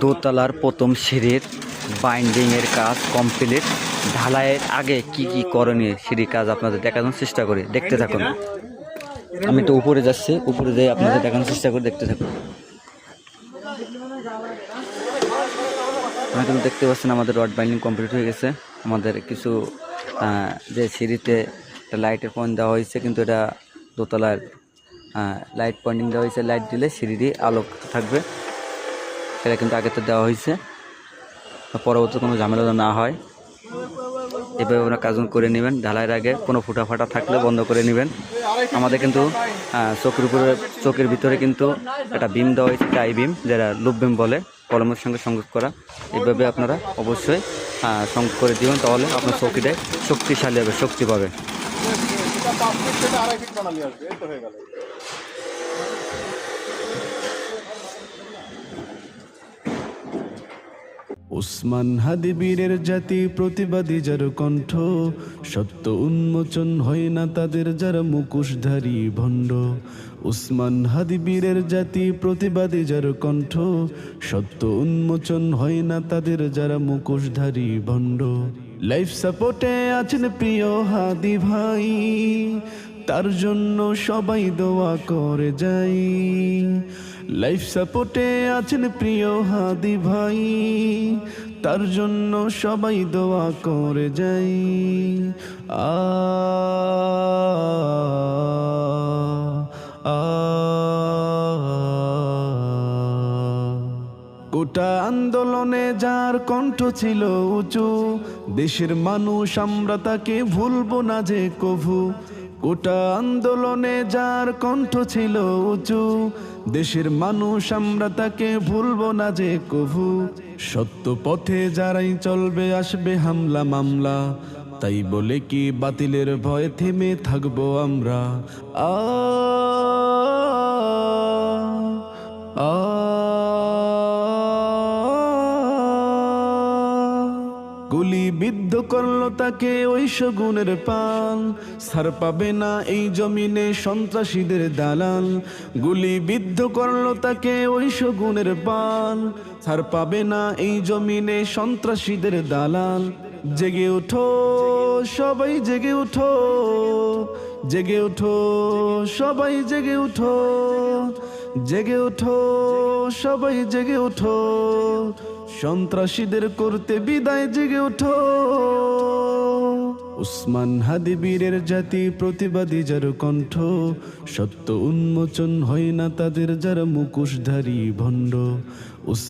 দোতলার প্রথম সিঁড়ির বাইন্ডিংয়ের কাজ কমপ্লিট। ঢালাইয়ের আগে কি কি করণীয় সিঁড়ির কাজ আপনাদের দেখানোর চেষ্টা করি, দেখতে থাকুন। আমি তো উপরে যাচ্ছি, উপরে যেয়ে আপনাদের দেখানোর চেষ্টা করি, দেখতে থাকুন। আমি কিন্তু দেখতে পাচ্ছেন আমাদের রড বাইন্ডিং কমপ্লিট হয়ে গেছে। আমাদের কিছু যে সিঁড়িতে একটা লাইটের পয়েন্ট দেওয়া হয়েছে, কিন্তু এটা দোতলার লাইট পয়েন্টিং দেওয়া হয়েছে। লাইট দিলে সিঁড়ি আলোক থাকবে, সেটা কিন্তু আগে তো দেওয়া হয়েছে। পরবর্তী কোনো ঝামেলা না হয় এভাবে আপনারা কাজ করে নেবেন। ঢালাইয়ের আগে কোনো ফুটা ফাটা থাকলে বন্ধ করে নেবেন। আমাদের কিন্তু চোখের ভিতরে কিন্তু একটা বিম দেওয়া হয়েছে, আই বিম, যেটা লুপ বিম বলে, কলমের সঙ্গে সংযোগ করা। এইভাবে আপনারা অবশ্যই সংযোগ করে দিবেন, তাহলে আপনার চৌকিটাই শক্তিশালী হবে, শক্তি পাবে। উসমান হাদি বীরের জাতি, প্রতিবাদী যার কণ্ঠ, সত্য উন্মোচন হয় না তাদের যারা মুখোশধারী ভণ্ড। উসমান হাদি বীরের জাতি, প্রতিবাদী যার কণ্ঠ, সত্য উন্মোচন হয় না তাদের যারা মুখোশধারী ভণ্ড। লাইফ সাপোর্টে আছেন প্রিয় হাদি ভাই, তার জন্য সবাই দোয়া করে যাই। লাইফ সাপোর্টে আছেন প্রিয় হাদি ভাই, তার জন্য সবাই দোয়া করে যাই। আ আ গোটা আন্দোলনে যার কণ্ঠ ছিল উঁচু, দেশের মানুষ আমরা তাকে ভুলব না যে কভু। গোটা আন্দোলনে যার কণ্ঠ ছিল উঁচু, দেশের মানুষ আমরা তাকে ভুলব না যে কভু। সত্য পথে যারাই চলবে আসবে হামলা মামলা, তাই বলে কি বাতিলের ভয়ে থেমে থাকবো আমরা? আ আ গুলি বিদ্ধ করলো তাকে ওই শগুনের পাল, ছার পাবে না এই জমিনে সন্ত্রাসীদের দালাল। গুলি বিদ্ধ করলো তাকে ওই শগুনের পাল, ছার পাবে না এই জমিনে সন্ত্রাসীদের দালাল। জেগে ওঠো সবাই, জেগে ওঠো, জেগে ওঠো সবাই, জেগে ওঠো, জেগে ওঠো সবাই, জেগে ওঠো, সন্ত্রাসীদের করতে বিদায়, জেগে ওঠো। উসমান হাদি বীরের জাতি, প্রতিবাদী যার কণ্ঠ, সত্য উন্মোচন হয় না তাদের যারা মুখোশধারী ভণ্ড।